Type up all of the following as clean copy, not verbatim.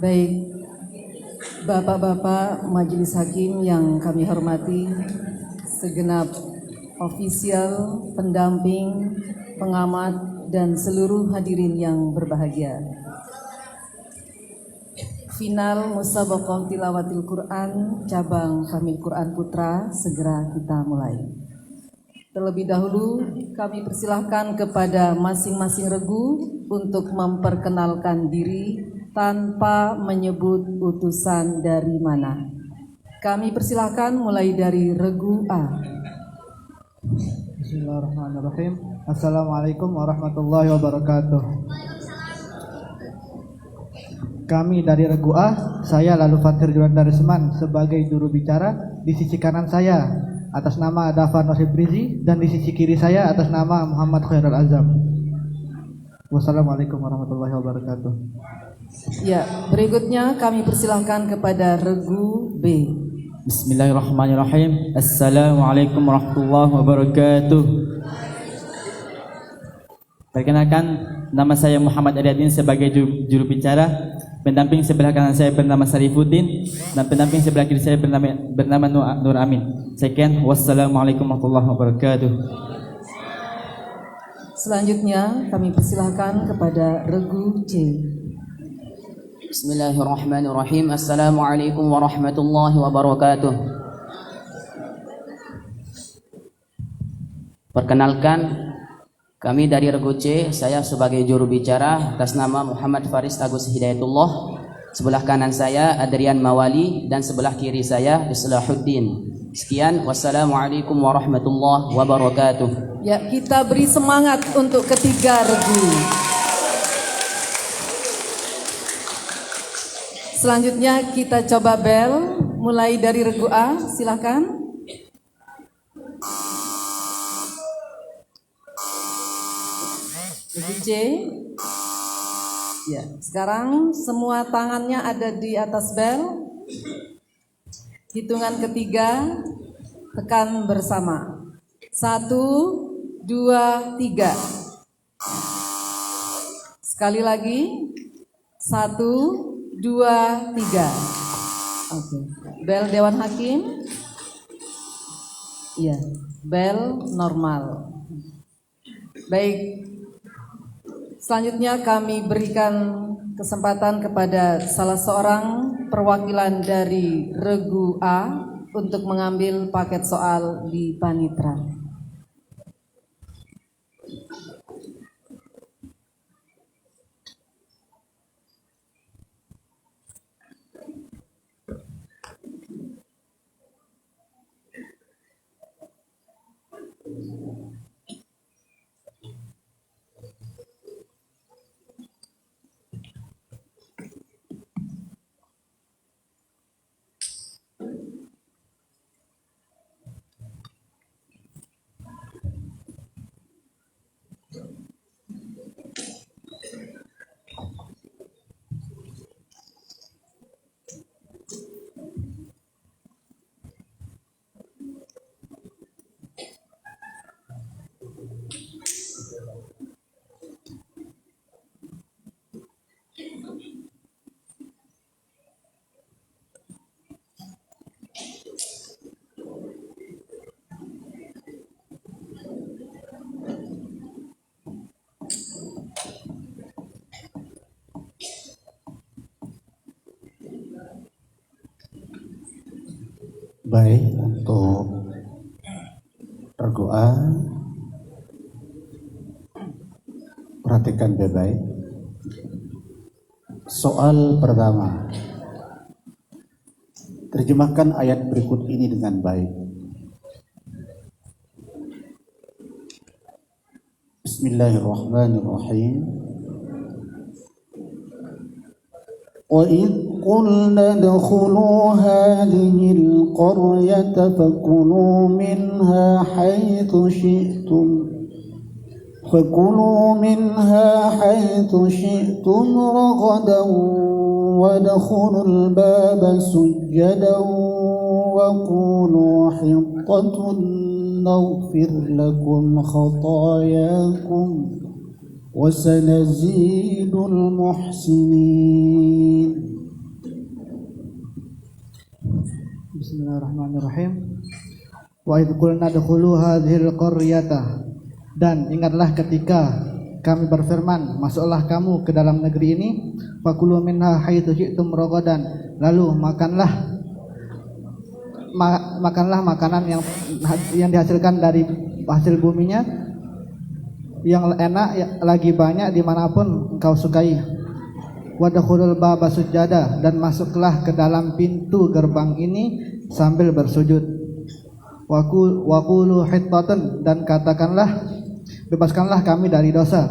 Baik, Bapak-bapak Majelis Hakim yang kami hormati, segenap ofisial, pendamping, pengamat, dan seluruh hadirin yang berbahagia. Final Musabaqah Tilawatil Quran cabang Famil Quran Putra segera kita mulai. Terlebih dahulu kami persilahkan kepada masing-masing regu untuk memperkenalkan diri tanpa menyebut utusan dari mana. Kami persilahkan mulai dari regu A. Bismillahirrahmanirrahim. Assalamualaikum warahmatullahi wabarakatuh. Kami dari regu A, saya Lalu Fatir Juandarisman sebagai juru bicara. Di sisi kanan saya atas nama Dafan Nosibrizi dan di sisi kiri saya atas nama Muhammad Khairul Azam. Wassalamualaikum warahmatullahi wabarakatuh. Ya, berikutnya kami persilahkan kepada regu B. Bismillahirrahmanirrahim. Assalamualaikum warahmatullahi wabarakatuh. Perkenalkan, nama saya Muhammad Ariadin sebagai juru bicara. Pendamping sebelah kanan saya bernama Sarifuddin dan pendamping sebelah kiri saya bernama Nur Amin. Sekian, wassalamualaikum warahmatullahi wabarakatuh. Selanjutnya kami persilahkan kepada regu C. Bismillahirrahmanirrahim. Assalamualaikum warahmatullahi wabarakatuh. Perkenalkan, kami dari regu C, saya sebagai juru bicara atas nama Muhammad Faris Agus Hidayatullah. Sebelah kanan saya Adrian Mawali dan sebelah kiri saya Islahuddin. Sekian, wassalamualaikum warahmatullahi wabarakatuh. Ya, kita beri semangat untuk ketiga regu. Selanjutnya kita coba bel, mulai dari regu A, silakan. Regu C. Ya, sekarang semua tangannya ada di atas bel. Hitungan ketiga, tekan bersama. 1, 2, 3. Sekali lagi. 1, 2, 3. Oke. Bel Dewan Hakim. Iya, bel normal. Baik. Selanjutnya kami berikan kesempatan kepada salah seorang perwakilan dari regu A untuk mengambil paket soal di Panitra. Baik, untuk regu A, perhatikan baik-baik. Soal pertama, terjemahkan ayat berikut ini dengan baik. Bismillahirrahmanirrahim. وإذ قلنا ادخلوا هذه القرية فكلوا منها حيث شئتم رغدا وادخلوا الباب سجدا وقولوا حطة نغفر لكم خطاياكم وسنزيد المحسنين. Bismillahirrahmanirrahim. Wa idh qulna dkhulu hadhil qaryata, dan ingatlah ketika kami berfirman, masuklah kamu ke dalam negeri ini, fakulu minha haitsu syi'tum ragadan, lalu makanlah makanan yang dihasilkan dari hasil buminya yang enak, lagi banyak dimanapun engkau sukai. Wadkhulul baba sujada, dan masuklah ke dalam pintu gerbang ini sambil bersujud. Waqulu hittatun, dan katakanlah, bebaskanlah kami dari dosa.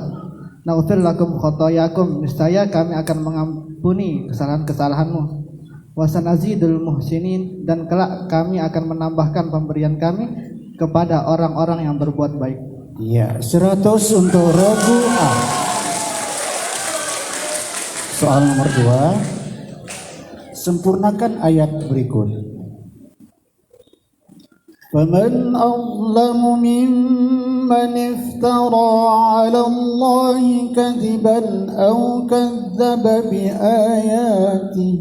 Naghfir lakum khotoyakum, niscaya kami akan mengampuni kesalahan-kesalahanmu. Wasanazidul muhsinin, dan kelak kami akan menambahkan pemberian kami kepada orang-orang yang berbuat baik. Ya, 100 untuk regu A. Soal nomor 2. Sempurnakan ayat berikut. فَمَنْ أَظْلَمُ مِمَّنِ افْتَرَى عَلَى اللَّهِ كَذِبًا أَوْ كَذَّبَ بِآيَاتِهِ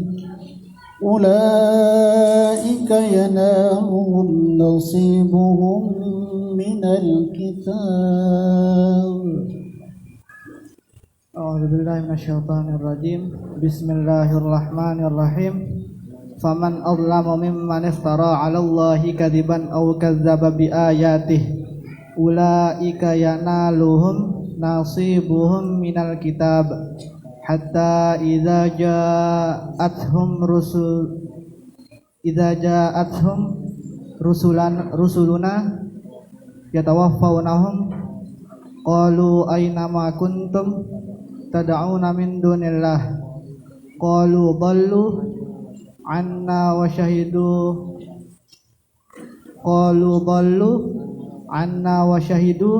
أُولَئِكَ يَنَالُهُمْ نَصِيبُهُمْ مِنَ الْكِتَابِ. A'udzubillahi minasyaitonirrajim. Bismillahirrahmanirrahim. Faman adlamu mimman iftara 'ala Allahi kadziban aw kadzdzaba biayatihi ulaika yanaluhum nasibuhum minal kitab hatta idza ja'atuhum rusuluna yatawaffawnahum qalu aina ma kuntum tad'una min dunillah qalu dhallu anna wa syahidu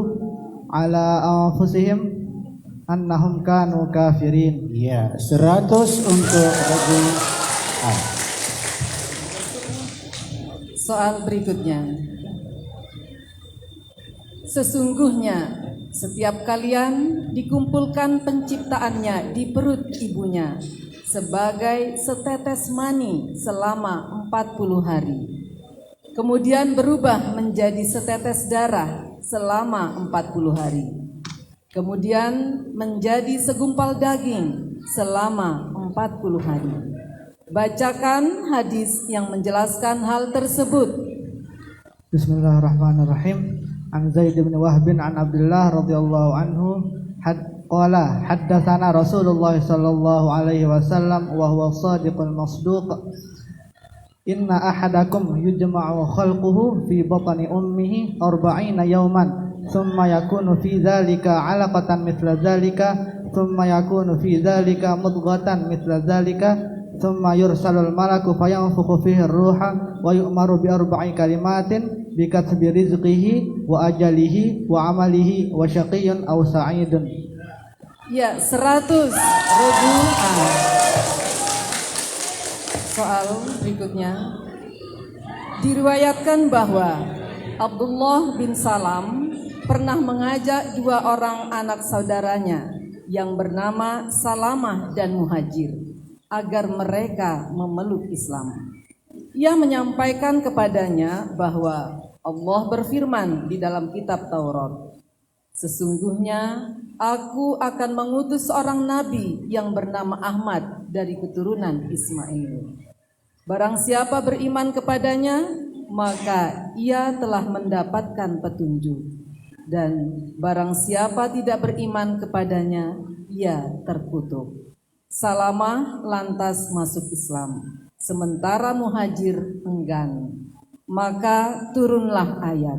ala anfusihim annahum kanu kafirin. Ya, 100 untuk regu A. Soal berikutnya. Sesungguhnya setiap kalian dikumpulkan penciptaannya di perut ibunya sebagai setetes mani selama 40 hari. Kemudian berubah menjadi setetes darah selama 40 hari. Kemudian menjadi segumpal daging selama 40 hari. Bacakan hadis yang menjelaskan hal tersebut. Bismillahirrahmanirrahim. An Zaid bin Wahb an Abdullah radhiyallahu anhu qala haddatsana Rasulullah sallallahu alaihi wasallam wa huwa shadiqul masduq inna ahadakum yujma'u khalquhu fi batni ummihi 40 yawman thumma yakunu fi dzalika 'alaqatan mithla dzalika thumma yakunu fi dzalika mudghatan mithla dzalika thumma yursalul malaku fayanfukhu fihi ar-ruha wa yu'maru bi 4 kalimatin bi katbi rizqihi wa ajalihi wa amalihi wa syaqiyyun aw sa'idun. Ya, 100 regu A. Soal berikutnya. Diriwayatkan bahwa Abdullah bin Salam pernah mengajak 2 orang anak saudaranya yang bernama Salamah dan Muhajir agar mereka memeluk Islam. Ia menyampaikan kepadanya bahwa Allah berfirman di dalam kitab Taurat, sesungguhnya aku akan mengutus seorang nabi yang bernama Ahmad dari keturunan Ismail. Barang siapa beriman kepadanya, maka ia telah mendapatkan petunjuk. Dan barang siapa tidak beriman kepadanya, ia terkutuk. Salamah lantas masuk Islam, sementara Muhajir enggan. Maka turunlah ayat.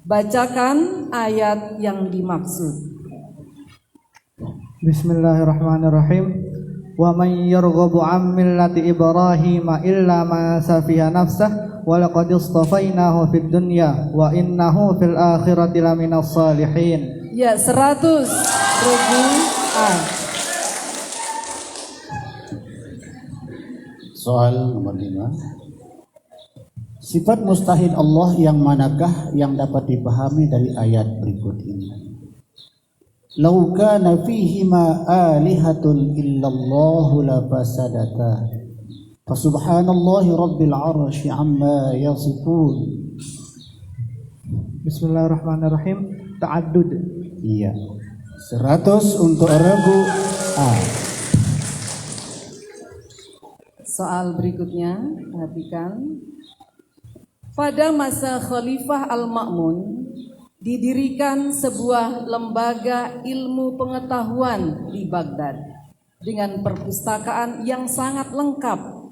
Bacakan ayat yang dimaksud. Bismillahirrahmanirrahim. wa man yarghabu 'an millati Ibrahim illa ma safiha nafsah wa laqad istafainahu fid dunya wa innahu fil akhirati laminas salihin. Ya, 100 regu A. Soal nomor 5. Sifat mustahil Allah yang manakah yang dapat dipahami dari ayat berikut ini? Lau kana fihima alihatun illallahu la fasadata. Fasubhanallahi rabbil arsy amma yasifun. Bismillahirrahmanirrahim. Ta'addud. Iya. 100 untuk regu A. Soal berikutnya, perhatikan. Pada masa Khalifah Al-Ma'mun didirikan sebuah lembaga ilmu pengetahuan di Baghdad dengan perpustakaan yang sangat lengkap,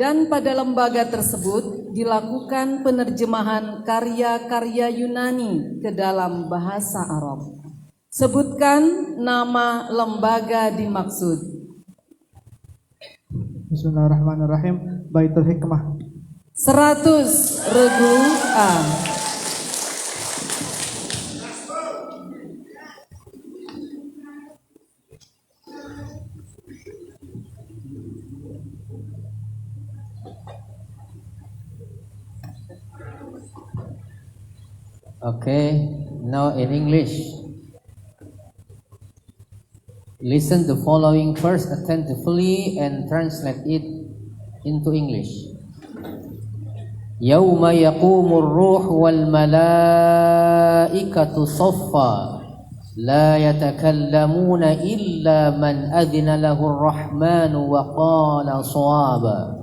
dan pada lembaga tersebut dilakukan penerjemahan karya-karya Yunani ke dalam bahasa Arab. Sebutkan nama lembaga dimaksud. Bismillahirrahmanirrahim. Baitul Hikmah. 100 regu A. Okay, now in English. Listen the following first attentively and translate it into English. Yawma yaqumur ruh wal malaikatu saffa la yatakallamuna illa man adhina lahu ar-rahmanu wa qala shawaba.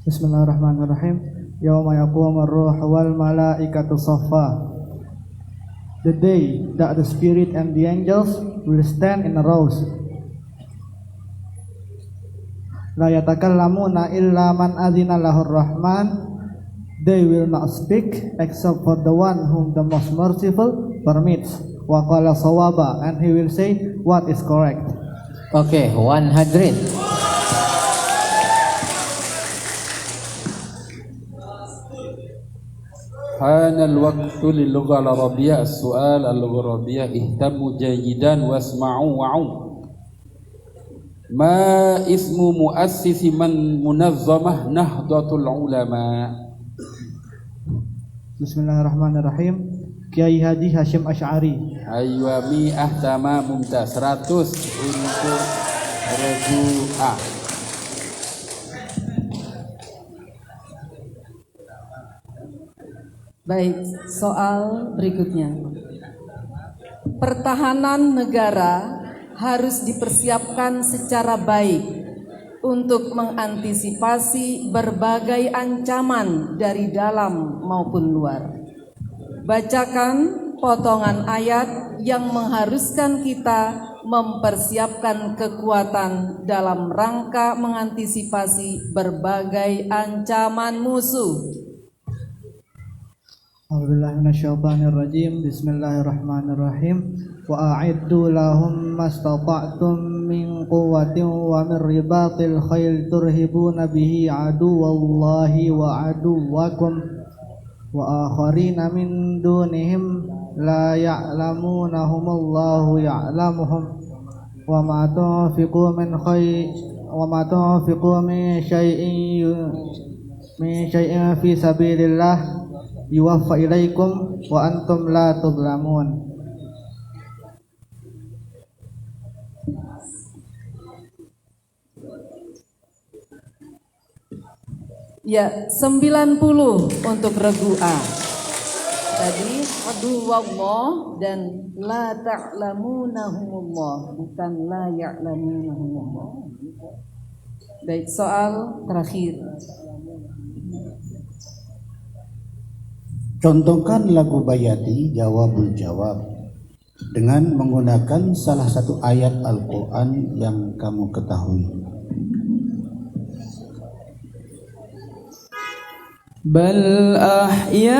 Bismillahirrahmanirrahim. Yauma yaqumur ruh wal malaikatu saffa. The day that the spirit and the angels will stand in rows. La yatakallamuna illa man adzina lahur rahman. They will not speak except for the one whom the most merciful permits. Wa qala sawaba, and he will say what is correct. Okay, 100. حان الوقت للغة العربية. السؤال اللغة العربية اهتموا جيدا واسمعوا وعوا. ما اسم مؤسس من منظمة نهضة العلماء؟ Bismillahirrahmanirrahim. Kiai Haji Hashim Asy'ari. أيوة 100 تمام ممتاز. 100 untuk regu A. Baik, soal berikutnya. Pertahanan negara harus dipersiapkan secara baik untuk mengantisipasi berbagai ancaman dari dalam maupun luar. Bacakan potongan ayat yang mengharuskan kita mempersiapkan kekuatan dalam rangka mengantisipasi berbagai ancaman musuh. A'udzubillahi minasyaitonir rajim. Bismillahirrahmanirrahim. Wa a'iddu lahum mastata'tum min quwwatin wa min ribatil khail turhibuna bihi aduwallahi wa aduwwakum wa akharina min dunihim la ya'lamunahumullahu ya'lamuhum wa ma tunfiqu min khayr wa ma tunfiqu min syai'in fi sabilillah yuwaffa ilaikum wa antum la tudlamun. Ya, 90 untuk regu A. Tadi aduwallah dan la ta'lamunahumullah, bukan la ya'lamunahumullah. Baik, soal terakhir. Contohkan lagu Bayati Jawabul Jawab dengan menggunakan salah satu ayat Al-Quran yang kamu ketahui. Bal ahya'u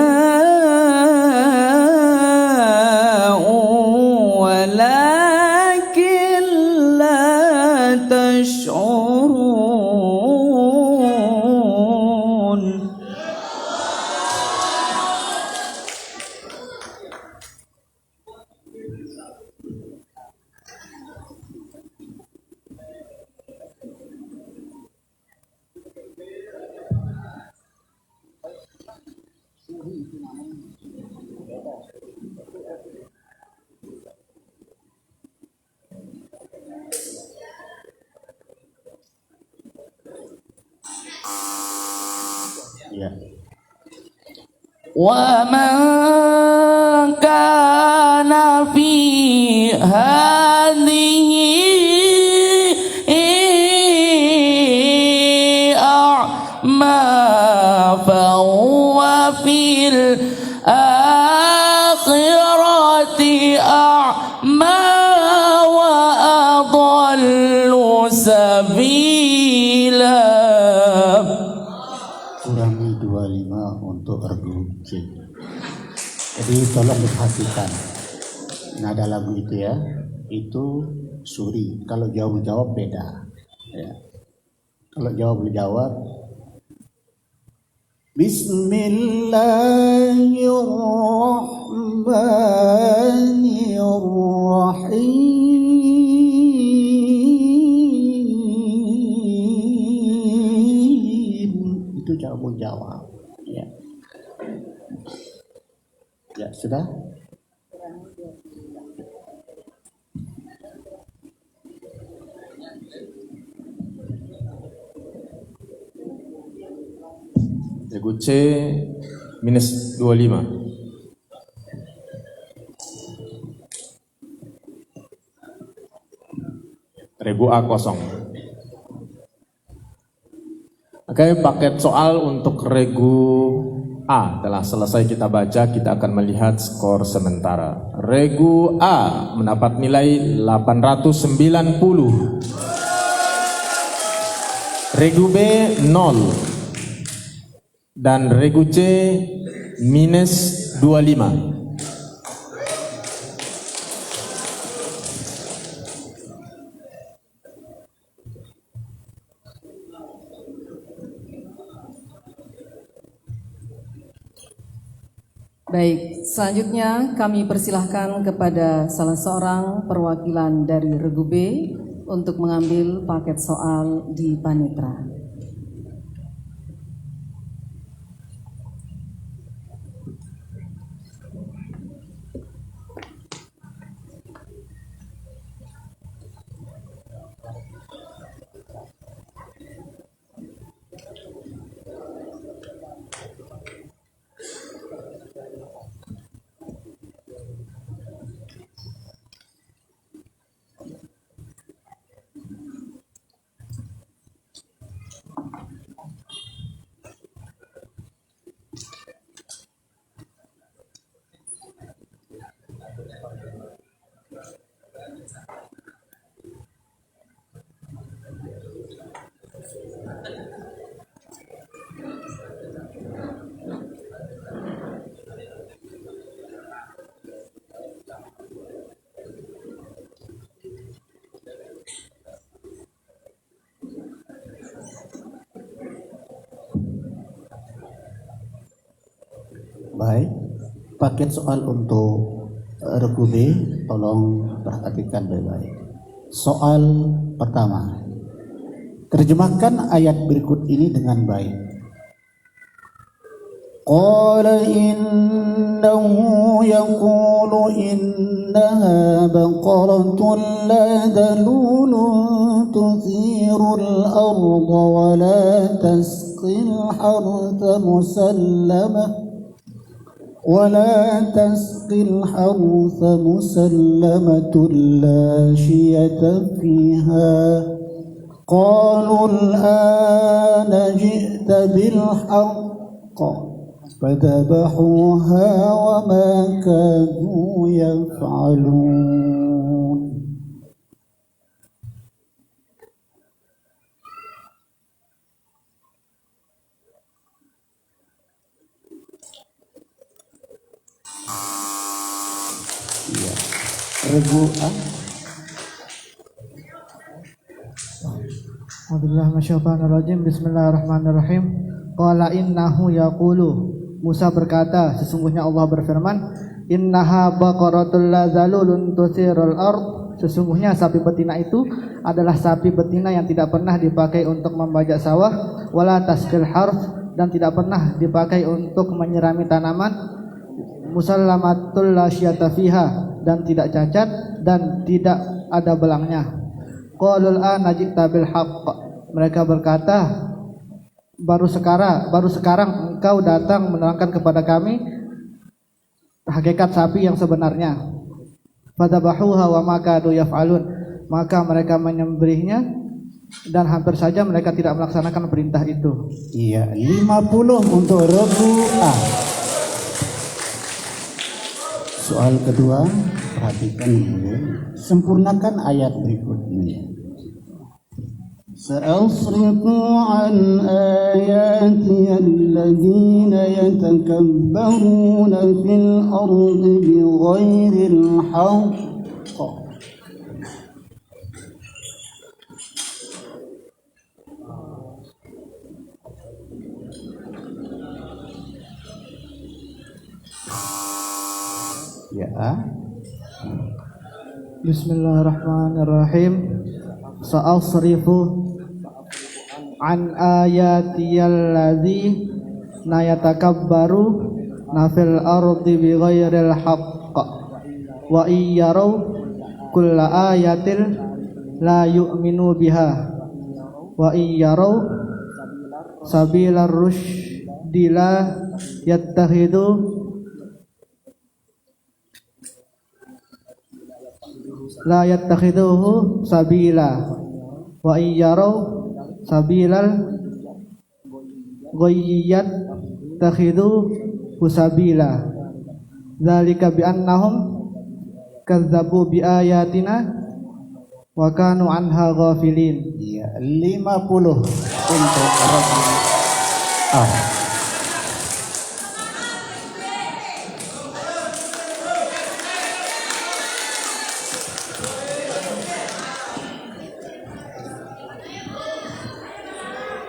walakin la Ya. ومن كان في هذه أعمى فهو في الآخرة أعمى وأضل سبيلا. Kurangi 25 untuk regu C. Jadi tolong diperhatikan nada lagu itu ya, itu suri. Kalau jawab beda ya. Kalau jawab Bismillahirrahmanirrahim, itu jawab ya. Ya sudah. Regu C minus 25. Regu A kosong. Oke, paket soal untuk regu A telah selesai kita baca. Kita akan melihat skor sementara. Regu A mendapat nilai 890. Regu B 0. Dan regu C minus 25. Baik, selanjutnya kami persilahkan kepada salah seorang perwakilan dari regu B untuk mengambil paket soal di Panitra. Baik, paket soal untuk regu B, tolong perhatikan baik-baik. Soal pertama, terjemahkan ayat berikut ini dengan baik. Qala innahu yaqulu innaha baqaratun la dalulun tuthirul arda wa la tasqil hartha musallamah ولا تسقي الحرث مسلمة لا شية فيها قالوا الآن جئت بالحق فذبحوها وما كانوا يفعلون. Regu A. Bismillahirrahmanirrahim. Qala innahu yaqulu. Musa berkata, sesungguhnya Allah berfirman, innaha baqaratul la zalulun tusirul ard. Sesungguhnya sapi betina itu adalah sapi betina yang tidak pernah dipakai untuk membajak sawah, wala tasqil harth, dan tidak pernah dipakai untuk menyirami tanaman, musallamatul la syiyata fiha, dan tidak cacat dan tidak ada belangnya. Qalul ana ji'ta bil haqq, mereka berkata, baru sekarang engkau datang menerangkan kepada kami hakikat sapi yang sebenarnya. Fadzabahuha wa ma kadu yaf'alun, maka mereka menyembelihnya dan hampir saja mereka tidak melaksanakan perintah itu. Iya, 50 untuk regu A. Soal kedua, perhatikan dulu. Sempurnakan ayat berikutnya. Sa'asrifu an ayati alladhina yatakabbaruna fil ardi bighairil haqq. Ya. Bismillahirrahmanirrahim. Sa'asrifu an ayatiyal ladzina yatakabbaru fil ardi bighairil haqq wa iyyaraw kulla ayatin la yu'minu biha wa iyyaraw sabilar rusydi la yattakhiduhu sabila wa iyyaraw sabilal ghayyat takhidu sabila dzalika bi annahum kazzabu bi ayatina wa kanu anha ghafilin. Iya, 50 untuk regu A.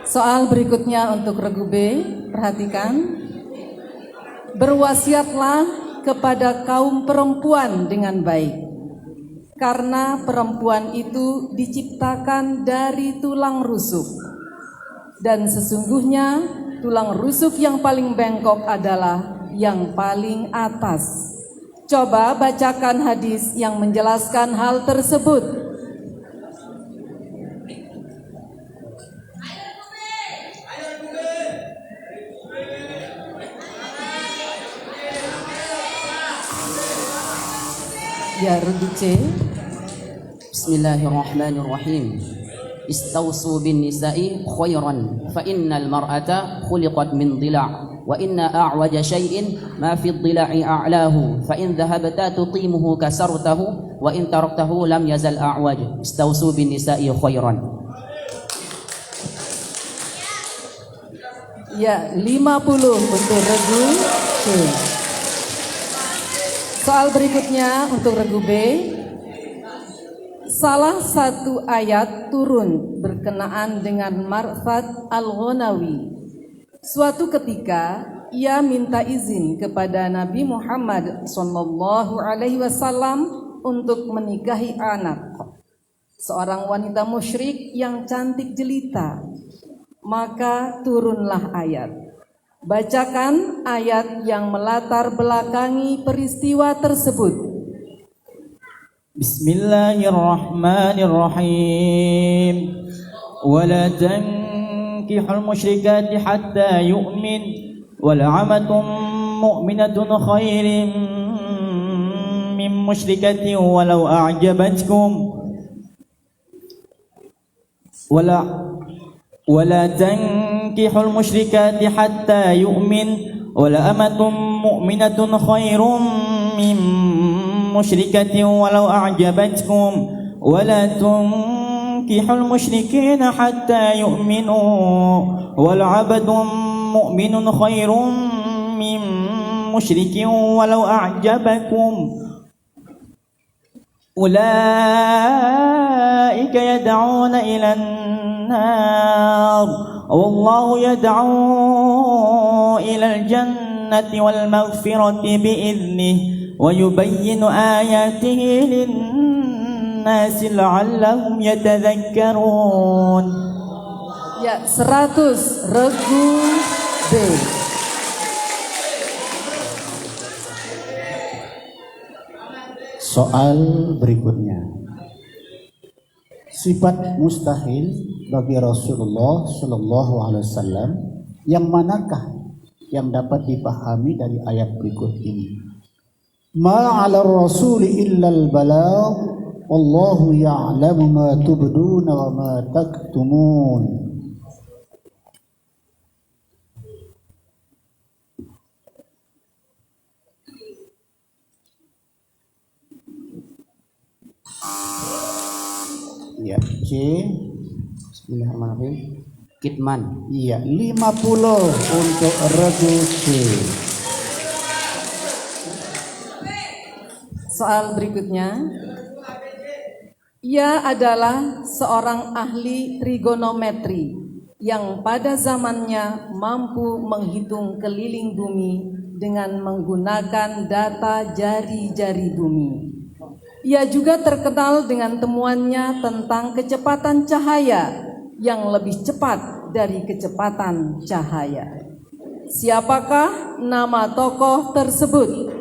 Soal berikutnya untuk regu B, perhatikan. Berwasiatlah kepada kaum perempuan dengan baik, karena perempuan itu diciptakan dari tulang rusuk, dan sesungguhnya tulang rusuk yang paling bengkok adalah yang paling atas. Coba bacakan hadis yang menjelaskan hal tersebut. Ya, regu C. Bismillahirrahmanirrahim. Istausu bin nisa'i khairan fa innal mar'ata khuliqat min dhila' wa inna a'waja shay'in ma fi dhila'i a'lahu fa in dhahabta tuqimuhu kasartahu wa in taraktahu lam yazal a'waj. Istausu bin nisa'i khairan. Ya, 50 untuk regu C. Soal berikutnya untuk regu B. Salah satu ayat turun berkenaan dengan Marthad Al-Ghonawi. Suatu ketika ia minta izin kepada Nabi Muhammad SAW untuk menikahi anak seorang wanita musyrik yang cantik jelita. Maka turunlah ayat. Bacakan ayat yang melatar belakangi peristiwa tersebut. Bismillahirrahmanirrahim. Wala tankihul musyrikati hatta yu'min wala 'amatun mu'minatun khairin min musyrikatin walau a'jabatkum ولا تنكحوا المشركات حتى يؤمن ولا أمة مؤمنة خير من مشركة ولو أعجبتكم ولا تنكحوا المشركين حتى يؤمنوا ولعبد مؤمن خير من مشرك ولو أعجبكم أولئك يدعون إلى النار والله يدعو إلى الجنة والمغفرة بإذنه ويبين آياته للناس لعلهم يتذكرون. Ya, 100 regu B. B. Soal berikutnya. Sifat mustahil bagi Rasulullah Shallallahu Alaihi Wasallam yang manakah yang dapat dipahami dari ayat berikut ini? Ma 'ala rasuli illa al-balagh wallahu ya'lamu ma tubduna wa ma taktumun. Ya, C. Bismillahirrahmanirrahim. Kitman. Iya, 50 untuk regu C. Soal berikutnya. Ia adalah seorang ahli trigonometri yang pada zamannya mampu menghitung keliling bumi dengan menggunakan data jari-jari bumi. Ia juga terkenal dengan temuannya tentang kecepatan cahaya yang lebih cepat dari kecepatan cahaya. Siapakah nama tokoh tersebut?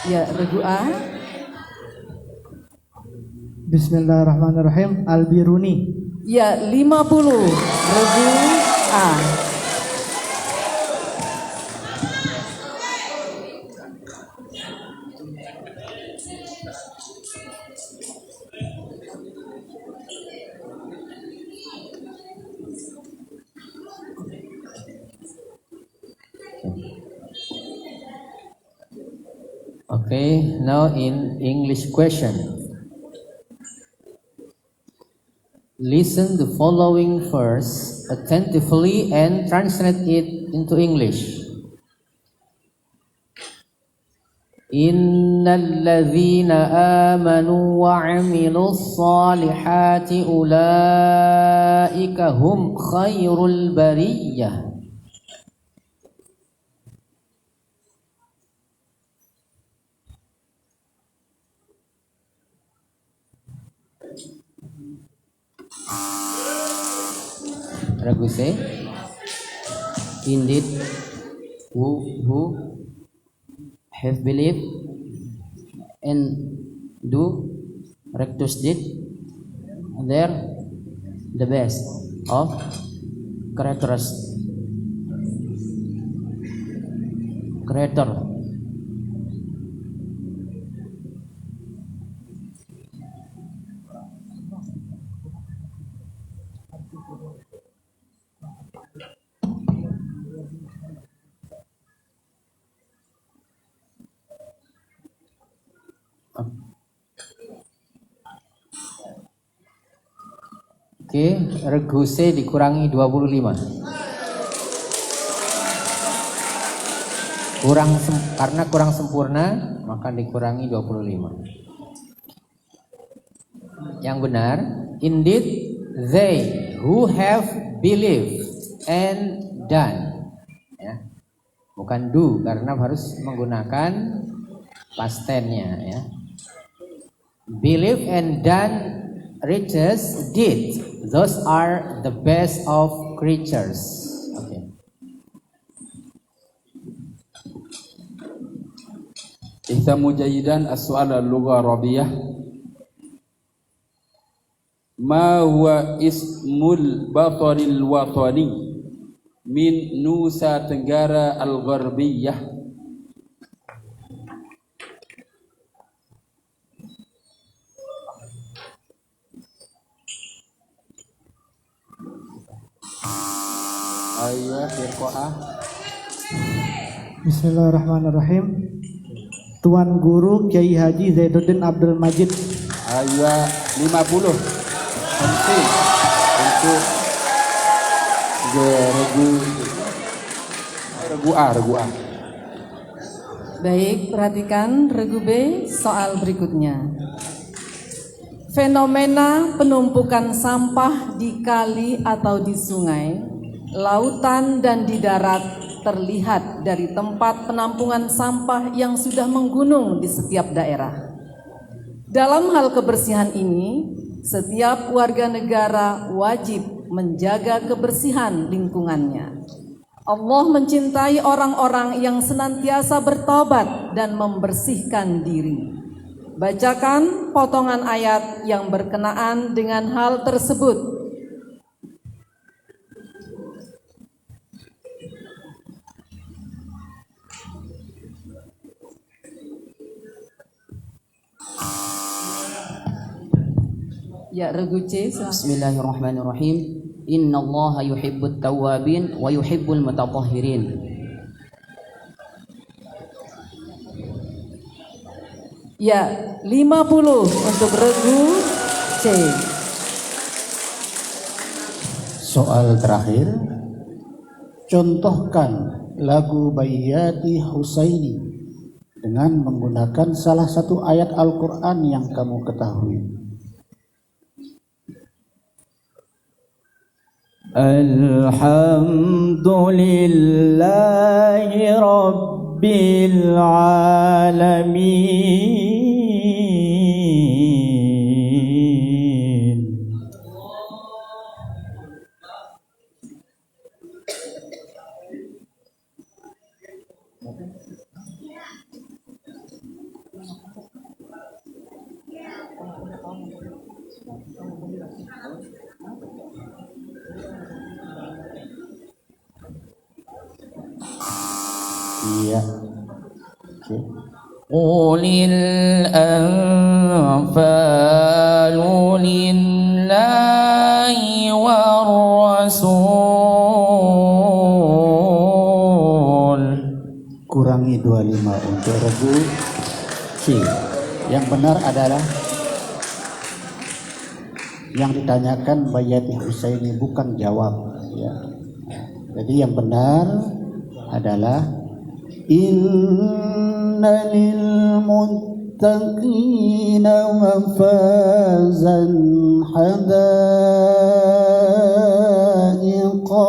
Ya, regu A. Bismillahirrahmanirrahim. Al-Biruni. Ya, 50. Regu A. Okay, now in English question. Listen the following verse attentively and translate it into English. Innal ladzina amanu wa 'amilus solihati ulaika hum khairul bariyah. Ragu C. Indeed, who have believed and do rectus did, they're the best of creators. Creator. Oke, regu C dikurangi 25. Karena kurang sempurna, maka dikurangi 25. Yang benar, indeed they who have believed and done. Ya. Bukan do, karena harus menggunakan past tense-nya, ya. Believe and done riches did. Those are the best of creatures. Okay. Ihtamu jayidan as-su'al al-lugha arabiyah. Ma huwa ismul bataril watani min Nusa Tenggara al-Gharbiyah? Ayo, firqah. Bismillahirrahmanirrahim. Tuan Guru Kiai Haji Zainuddin Abdul Majid. Ayo, 50 MC untuk regu A. Baik, perhatikan regu B soal berikutnya. Fenomena penumpukan sampah di kali atau di sungai, lautan dan di darat terlihat dari tempat penampungan sampah yang sudah menggunung di setiap daerah. Dalam hal kebersihan ini, setiap warga negara wajib menjaga kebersihan lingkungannya. Allah mencintai orang-orang yang senantiasa bertobat dan membersihkan diri. Bacakan potongan ayat yang berkenaan dengan hal tersebut. Ya, Regu C. Bismillahirrahmanirrahim. Innallaha yuhibbut tawwabin wa yuhibbul mutatahhirin. Ya, 50 untuk Regu C. Soal terakhir, contohkan lagu Bayyati Husaini dengan menggunakan salah satu ayat Al-Quran yang kamu ketahui. Alhamdulillahi Rabbil Alamin. Iya. Oke. Qulil anfalu lillahi war rasul. Kurangi 25 untuk Regu C. Yang benar adalah yang ditanyakan Bayyati Husaini, bukan jawab ya. Jadi yang benar adalah inna lil muttaqina mafazan hadaiqa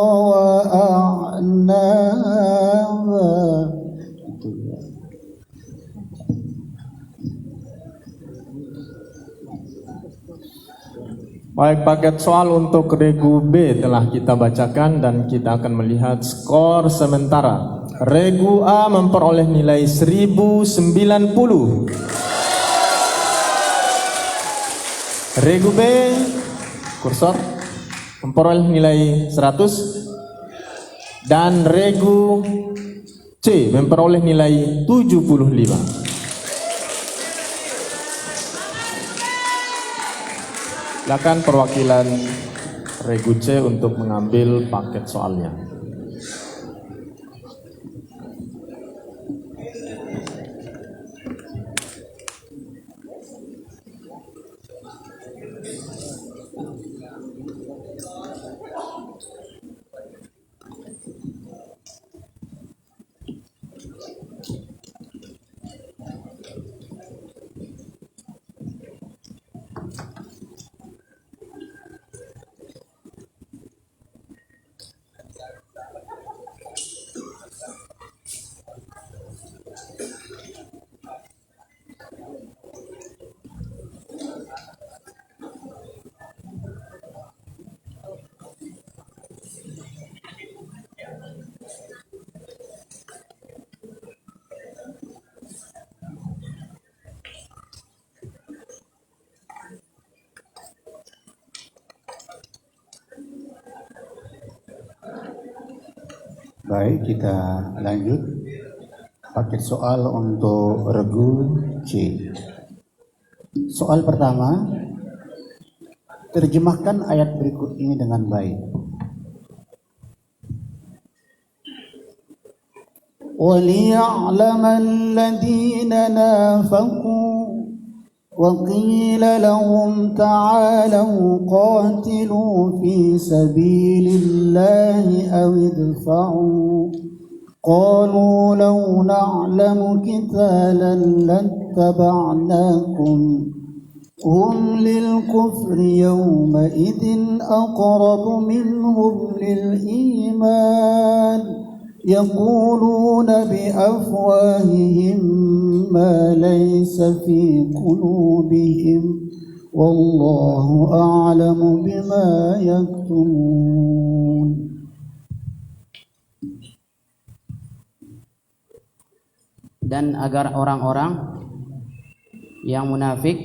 wa a'naba. Itu ya. Baik, paket soal untuk Regu B telah kita bacakan dan kita akan melihat skor sementara. Regu A memperoleh nilai 1090. Regu B, kursor, memperoleh nilai 100. Dan Regu C memperoleh nilai 75. Silakan perwakilan Regu C untuk mengambil paket soalnya. Baik, kita lanjut. Paket soal untuk Regu C. Soal pertama, terjemahkan ayat berikut ini dengan baik. وَلِيَعْلَمَ الَّذِينَ نَافَقُوا وَقِيلَ لَهُمْ تَعَالَوْا قَاتِلُوا فِي سَبِيلِ اللَّهِ أَوِ ادْفَعُوا قَالُوا لَوْ نَعْلَمُ قِتَالًا لَاتَّبَعْنَاكُمْ هُمْ لِلْكُفْرِ يَوْمَئِذٍ أَقْرَبُ مِنْهُمْ لِلْإِيمَانِ يقولون بأفواههم ما ليس في قلوبهم والله أعلم بما يكتمون. Dan agar orang-orang yang munafik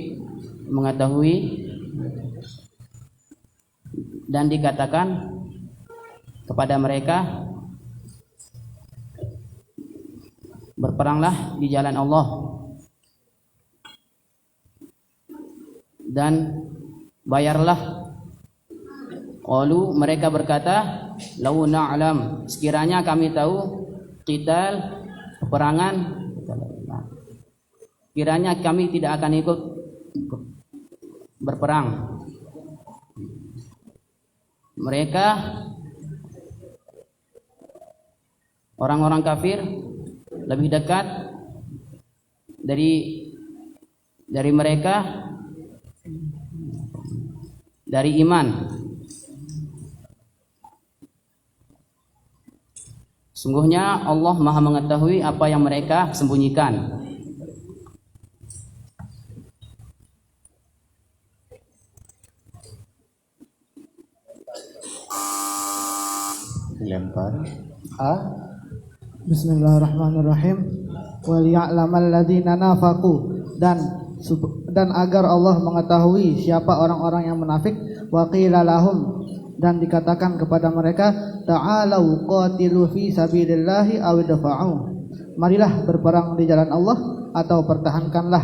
mengetahui dan dikatakan kepada mereka, berperanglah di jalan Allah dan bayarlah. Qalu, mereka berkata, lau na'lam, sekiranya kami tahu, qital, peperangan, kiranya kami tidak akan ikut berperang. Mereka orang-orang kafir lebih dekat dari mereka dari iman. Sungguhnya Allah Maha mengetahui apa yang mereka sembunyikan. Dilempar. Bismillahirrahmanirrahim. Wal ya'lamal ladzina nafaqu, dan agar Allah mengetahui siapa orang-orang yang munafik. Wa qila lahum, dan dikatakan kepada mereka, ta'alau qatilu fi sabilillahi aw idfa'u, marilah berperang di jalan Allah atau pertahankanlah.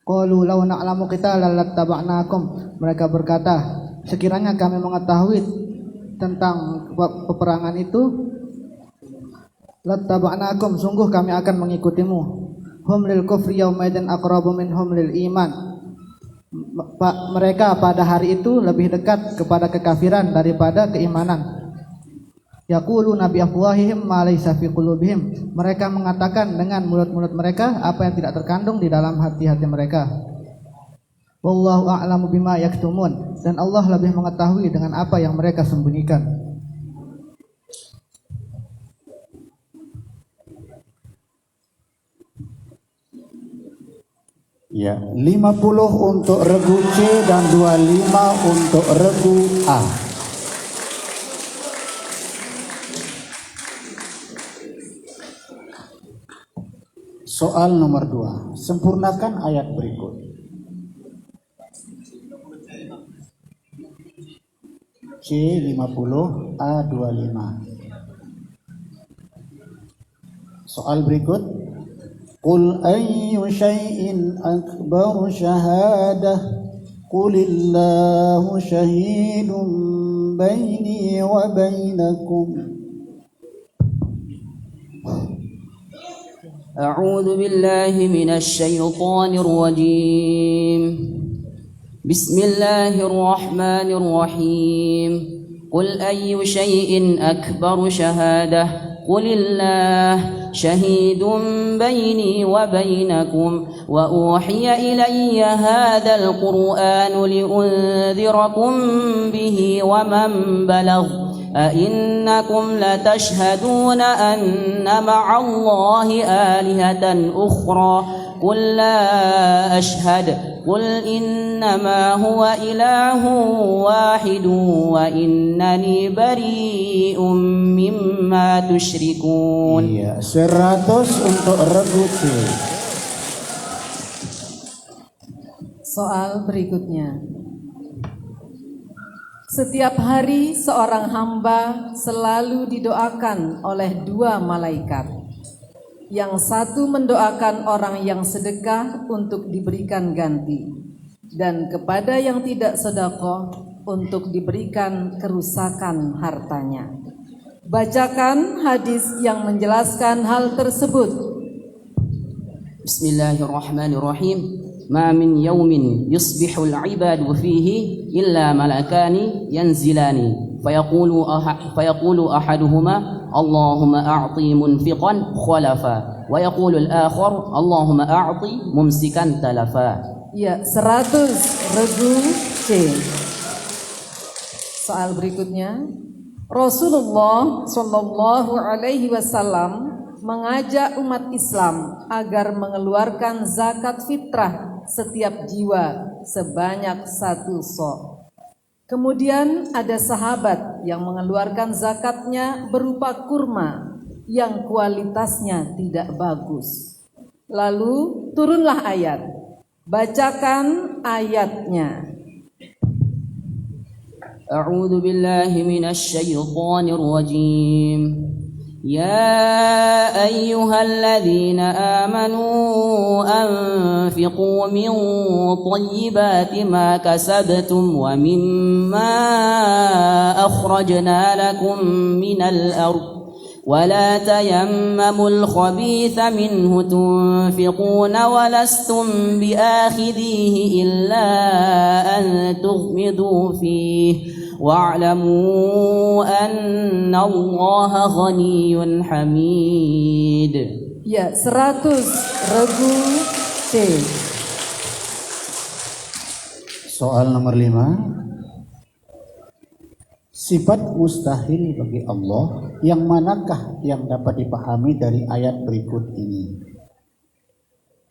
Qalu law na'lamu qitalan lattaba'nakum, mereka berkata, sekiranya kami mengetahui tentang peperangan itu, lattaba'nakum, sungguh kami akan mengikutimu. Hum lil kufri yaumaidin aqrabu minhum lil iman, mereka pada hari itu lebih dekat kepada kekafiran daripada keimanan. Yaquluna bi afwahihim ma laysa fi qulubihim, mereka mengatakan dengan mulut-mulut mereka apa yang tidak terkandung di dalam hati-hati mereka. Wallahu a'lamu bima yaktumun, dan Allah lebih mengetahui dengan apa yang mereka sembunyikan. Ya, 50 untuk regu C dan 25 untuk regu A. Soal nomor 2, sempurnakan ayat berikut. C 50, A 25. Soal berikut, Qul ayyu syai'in akbaru syahadah, Qulillahu syahidun baini wa bainakum. A'udzu billahi minasy syaithanir rajim. Bismillahirrahmanirrahim. Qul ayyu syai'in akbaru syahadah, Qulillah syahidun baini wa bainakum wa uhiya ilayya hadzal qur'anu liunzirakum bihi wa man balagh. أئنكم لتشهدون أن مع الله آلهة أخرى قل لا أشهد قل إنما هو إله واحد وإنني بريء مما تشركون. Iya, 100 untuk regu C. Soal berikutnya. Setiap hari seorang hamba selalu didoakan oleh dua malaikat. Yang satu mendoakan orang yang sedekah untuk diberikan ganti, dan kepada yang tidak sedekah untuk diberikan kerusakan hartanya. Bacakan hadis yang menjelaskan hal tersebut. Bismillahirrahmanirrahim. Ma min yawmin yusbihul ibadu fihi illa malakani yanzilani fayaqulu ahaduhuma Allahumma a'ti munfiqan khalafa wa yaqulu al-akhar Allahumma a'ti mumsikan talafa. Ya, 100 regu C. Soal berikutnya. Rasulullah Shallallahu Alaihi Wasallam mengajak umat Islam agar mengeluarkan zakat fitrah setiap jiwa sebanyak 1 sok. Kemudian ada sahabat yang mengeluarkan zakatnya berupa kurma yang kualitasnya tidak bagus. Lalu turunlah ayat. Bacakan ayatnya. A'udzu billahi minasy syaithanir rajim. يا أيها الذين آمنوا أنفقوا من طيبات ما كسبتم ومما أخرجنا لكم من الأرض ولا تيمموا الخبيث منه تنفقون ولستم بآخذيه إلا أن تغمضوا فيه واعلموا أن الله غني حميد. Ya, 100 regu C. Soal nomor 5. Sifat mustahil bagi Allah yang manakah yang dapat dipahami dari ayat berikut ini?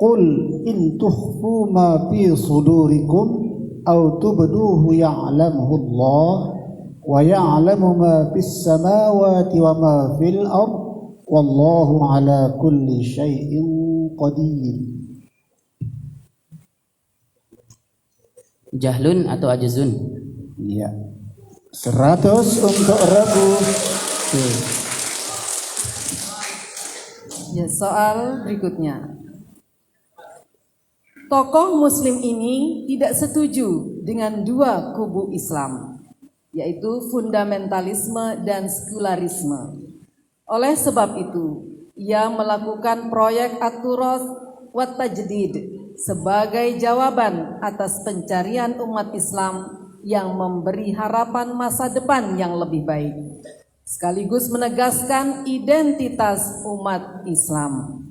Qul in tukhfu ma fi sudurikum aw tubduhu ya'lamuhu Allah wa ya'lamu ma fis samawati wa ma fil ard wallahu ala kulli syai'in qadir. Jahlun atau ajzun? Iya. 100 untuk regu C. Ya, soal berikutnya. Tokoh muslim ini tidak setuju dengan 2 kubu Islam, yaitu fundamentalisme dan sekularisme. Oleh sebab itu, ia melakukan proyek At-Turath wa Tajdid sebagai jawaban atas pencarian umat Islam yang memberi harapan masa depan yang lebih baik, sekaligus menegaskan identitas umat Islam.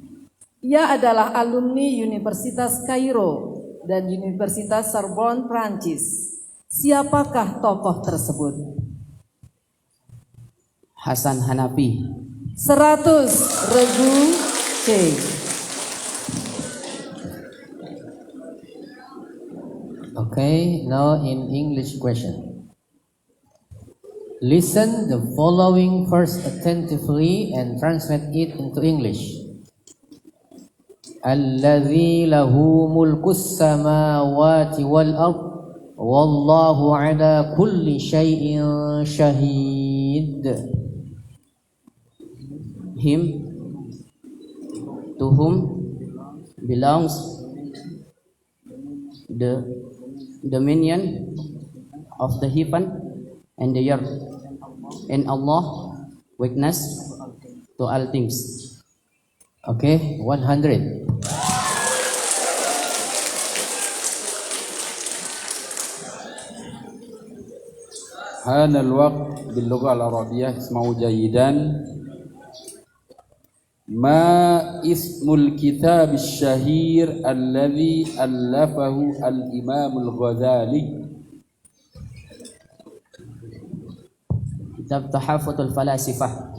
Ia adalah alumni Universitas Kairo dan Universitas Sorbonne, Prancis. Siapakah tokoh tersebut? Hasan Hanafi. 100 regu C. Okay, now in English question. Listen the following first attentively and translate it into English. Alladzi lahu mulkus samawati wal ard wallahu ala kulli syai'in syahid. Him, to whom belongs the dominion of the heaven and the earth, and Allah witness to all things. Okay, 100. هذا الوقت باللغة العربية اسمعوا جيدا. ما اسم الكتاب الشهير الذي ألفه الإمام الغزالي؟ Kitab Tahafutul Falasifah.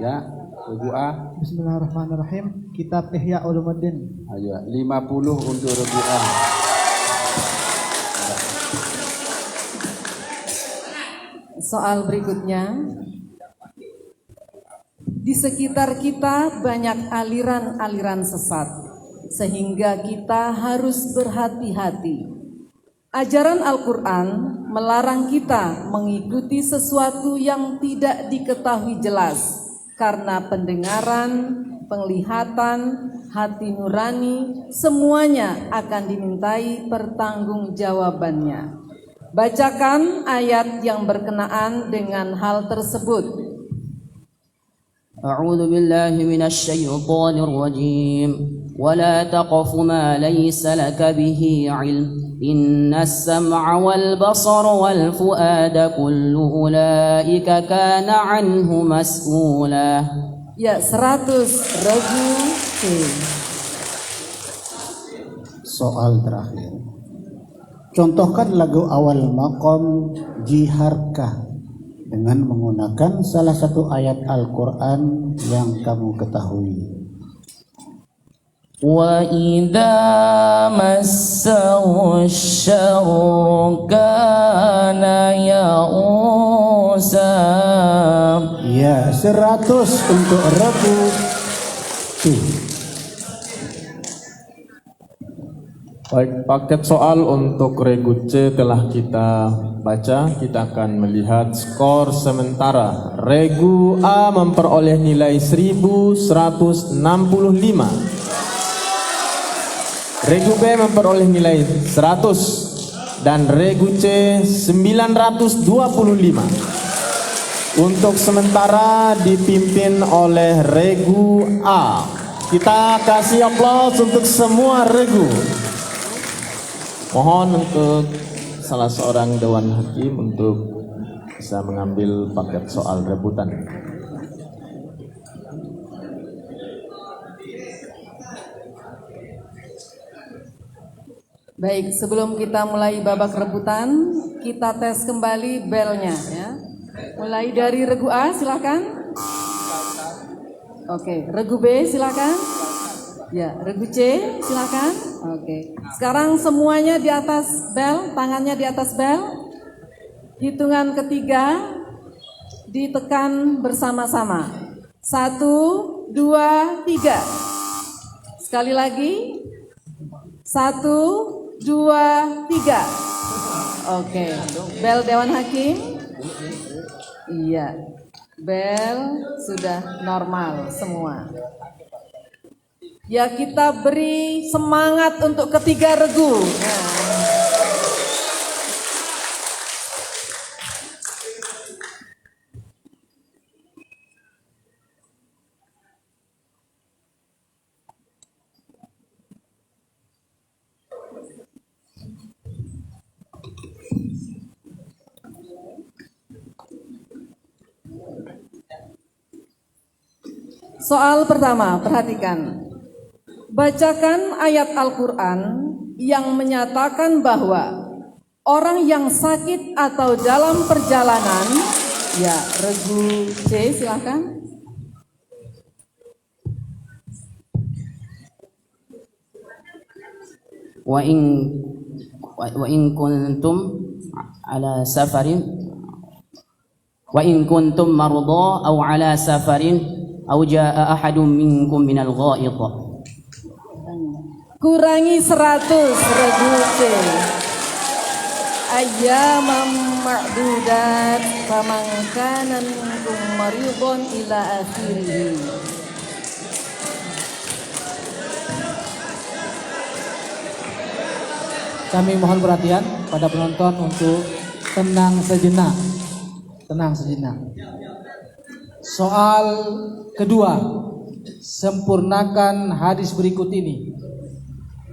Ya, Ibu A. Bismillahirrahmanirrahim. Kitab Ihya Ulumuddin. Ayo, 50 untuk Ibu A. Soal berikutnya. Di sekitar kita banyak aliran-aliran sesat, sehingga kita harus berhati-hati. Ajaran Al-Quran melarang kita mengikuti sesuatu yang tidak diketahui jelas, karena pendengaran, penglihatan, hati nurani, semuanya akan dimintai pertanggungjawabannya. Bacakan ayat yang berkenaan dengan hal tersebut. A'udzu billahi minasy syaithanir rajim. Wala taqfu ma laysa laka bihi 'ilm. Innas sam'a wal basara wal fuada kullu ulaika kana 'anhu mas'ula. Ya, 100 regu C. Soal terakhir. Contohkan lagu awal maqam jiharkah dengan menggunakan salah satu ayat Al-Quran yang kamu ketahui. وَإِذَا مَسَّهُ الشَّرُّ كَانَ يَئُوسًا. Ya, 100 untuk regu C. Baik, paket soal untuk regu C telah kita baca. Kita akan melihat skor sementara. Regu A memperoleh nilai 1165. Regu B memperoleh nilai 100 dan regu C 925. Untuk sementara dipimpin oleh regu A. Kita kasih aplaus untuk semua regu. Mohon untuk salah seorang dewan hakim untuk bisa mengambil paket soal rebutan. Baik, sebelum kita mulai babak rebutan, kita tes kembali belnya ya. Mulai dari regu A, silakan. Oke, regu B silakan. Ya, regu C silakan. Oke. Sekarang semuanya di atas bel, tangannya di atas bel. Hitungan ketiga ditekan bersama-sama. 1, 2, 3. Sekali lagi. 1, 2, 3. Oke. Bel Dewan Hakim. Iya. Bel sudah normal semua. Ya, kita beri semangat untuk ketiga regu. Soal pertama, perhatikan. Bacakan ayat Al-Quran yang menyatakan bahwa orang yang sakit atau dalam perjalanan, ya, regu C silakan. Wa in kuntum ala safarin wa in kuntum marda aw ala safarin aw jaa ahadun minkum minal ghaid. Kurangi 100 regu C. Ayyamam ma'dudat faman kana minkum maridun ila akhirih. Kami mohon perhatian pada penonton untuk tenang sejenak. Tenang sejenak. Soal kedua, sempurnakan hadis berikut ini.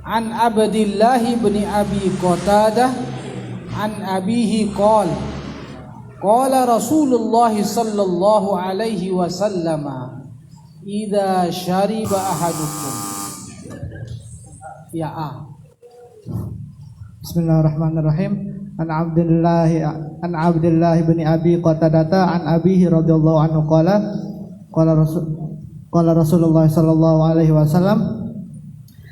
An Abdillah bin Abi Qatadah an abihi qala qala Rasulullah sallallahu alaihi wasallam idza syariba ahadukum. Ya A. Bismillahirrahmanirrahim. An Abdillah bin Abi Qatadah an abihi radhiyallahu anhu qala Rasulullah sallallahu alaihi wasallam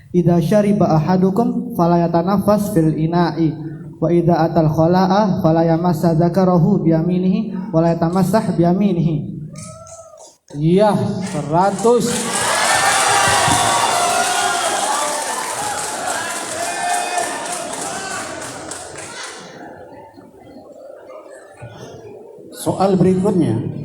idza syariba ahadukum fala yatanafas fil ina'i wa idza atal khala'a fala yamassa dzakarahu bi yaminihi wa la yatamassah bi yaminihi. Iya, 100. Soal berikutnya.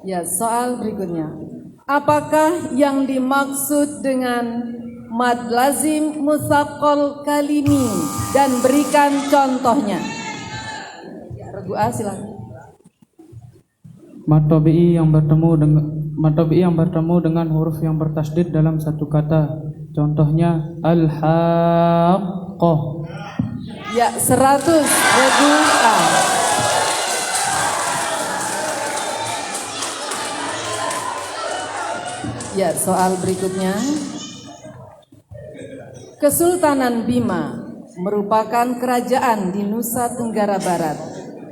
Ya, soal berikutnya. Apakah yang dimaksud dengan mad lazim mutsaqal kalimi dan berikan contohnya? Ya, regu A silakan. Mad tabi'i yang bertemu dengan huruf yang bertasdid dalam satu kata. Contohnya al-haqqah. Ya, 100 regu A. Ya, soal berikutnya. Kesultanan Bima merupakan kerajaan di Nusa Tenggara Barat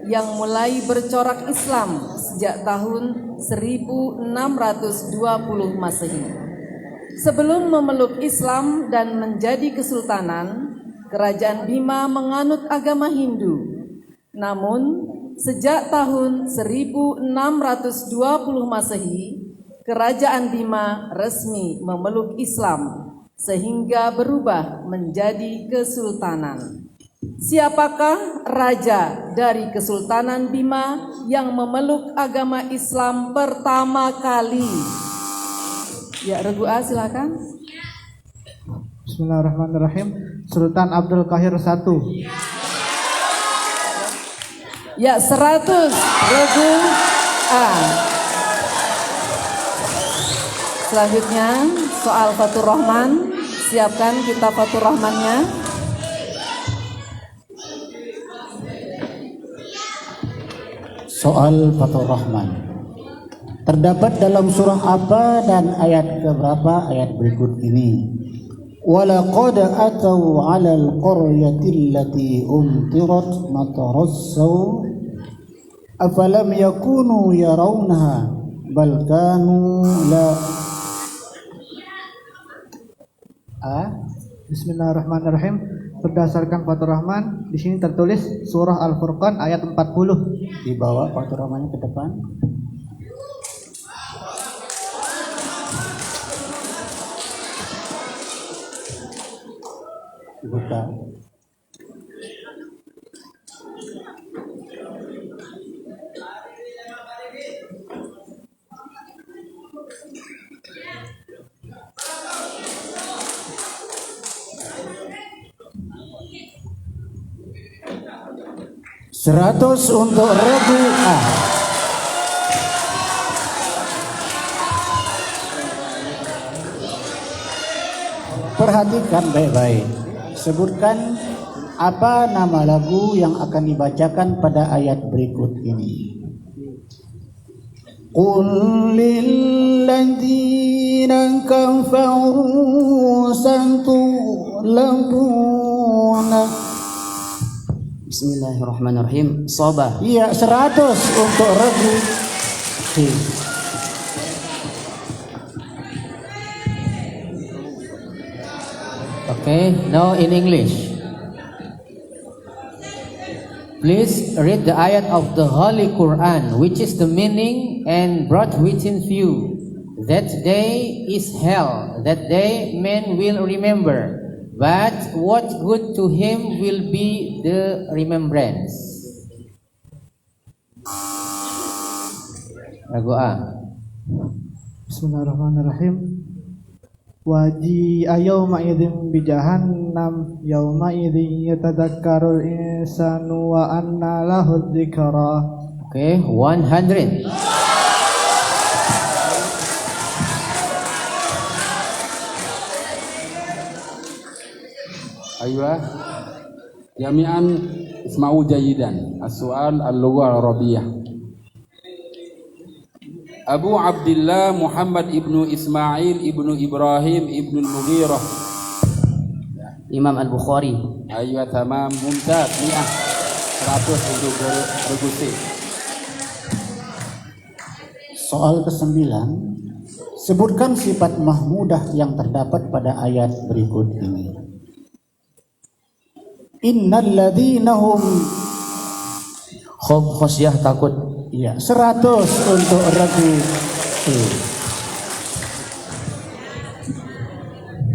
yang mulai bercorak Islam sejak tahun 1620 Masehi. Sebelum memeluk Islam dan menjadi kesultanan, kerajaan Bima menganut agama Hindu. Namun, sejak tahun 1620 Masehi, kerajaan Bima resmi memeluk Islam sehingga berubah menjadi kesultanan. Siapakah raja dari Kesultanan Bima yang memeluk agama Islam pertama kali? Ya, Regu A, silakan. Bismillahirrahmanirrahim. Sultan Abdul Qahir I. Ya, 100. Regu A. Selanjutnya soal Fatur Rahman. Siapkan kitab Fatur Rahmannya. Soal Fatur Rahman. Terdapat dalam surah apa dan ayat keberapa ayat berikut ini? Walaqad atau 'alal qaryati allati umtirat matarassaw afalam yakunu yarawnaha bal kanu la Bismillahirrahmanirrahim. Berdasarkan Fatur Rahman, di sini tertulis surah Al-Furqan ayat 40. Dibawa Fatur Rahmannya ke depan. Buka. Seratus untuk Regu A. Perhatikan baik-baik. Sebutkan apa nama lagu yang akan dibacakan pada ayat berikut ini. Qul lilladzina kafaru satughlabuna. Bismillahirrahmanirrahim. Sabah. Iya, 100 untuk Regu C. Okay, now in English. Please read the ayat of the Holy Quran, which is the meaning and brought within view. That day is hell, that day men will remember. But what good to him will be the remembrance. Lagu A. Bismillahirrahmanirrahim. Waji ayauma idzin bi jahannam yauma idzin yatadakkarul insanu wa anna lahu dzikra. Okay, 100. أيوة جميعا اسمعوا جيدا. السؤال اللغة العربية. أبو عبد الله محمد ابن إسماعيل ابن إبراهيم ابن المغيرة. Imam Al-Bukhari. أيوة تمام ممتاز. 100 untuk Regu C. Soal ke-9. Sebutkan sifat mahmudah yang terdapat pada ayat berikut ini. Innal ladzina hum Khosyah, takut. ya 100 untuk Regu C.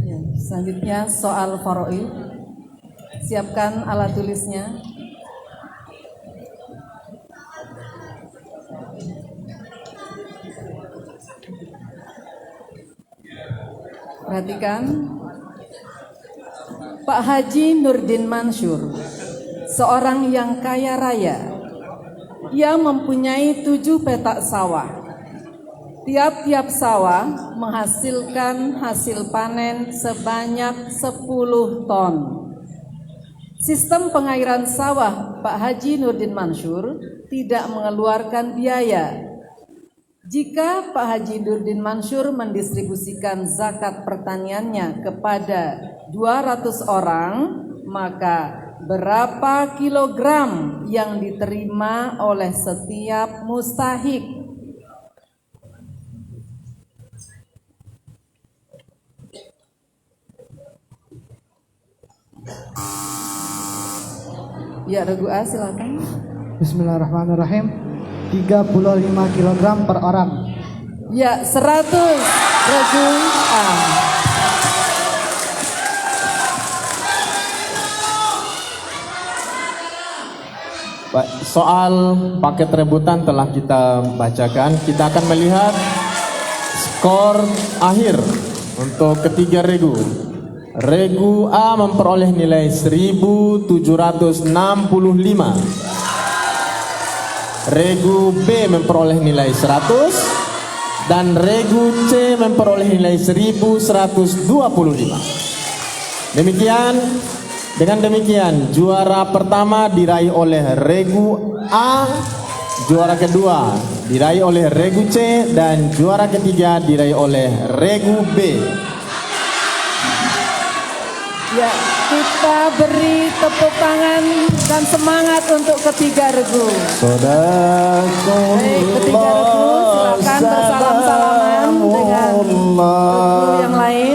Ya, selanjutnya soal faraid. Siapkan alat tulisnya. Perhatikan. Pak Haji Nurdin Mansur, seorang yang kaya raya. Ia mempunyai 7 petak sawah. Tiap-tiap sawah menghasilkan hasil panen sebanyak 10 ton. Sistem pengairan sawah Pak Haji Nurdin Mansur tidak mengeluarkan biaya. Jika Pak Haji Nurdin Mansur mendistribusikan zakat pertaniannya kepada 200 orang, maka berapa kilogram yang diterima oleh setiap mustahik? Ya, Regu A, silakan. Bismillahirrahmanirrahim. 35 kg per orang. Ya, 100. Regu A. Soal paket rebutan telah kita bacakan. Kita akan melihat skor akhir untuk ketiga regu. Regu A memperoleh nilai 1765. Regu B memperoleh nilai 100 dan regu C memperoleh nilai 1125. Dengan demikian juara pertama diraih oleh regu A, juara kedua diraih oleh regu C, dan juara ketiga diraih oleh regu B. Ya, kita beri tepuk tangan dan semangat untuk ketiga regu. Baik, ketiga regu, silakan bersalam-salaman dengan regu yang lain.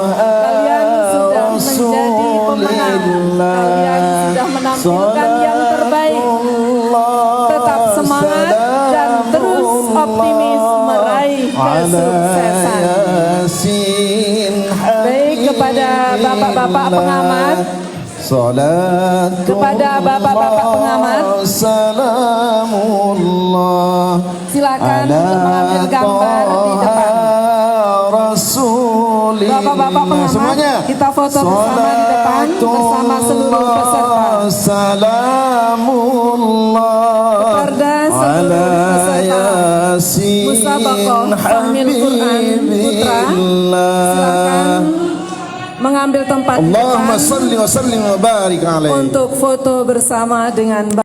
Kalian sudah menjadi pemenang. Kalian sudah menampilkan yang terbaik. Tetap semangat dan terus optimis meraih kesuksesan. Baik, kepada bapak-bapak pengamat, silakan untuk mengambil gambar di depan. Bapak-bapak pengamat, kita foto bersama di depan bersama seluruh peserta. Kepada seluruh peserta Musabaqah Fahmil Quran Putra, silakan mengambil tempat di depan untuk foto bersama dengan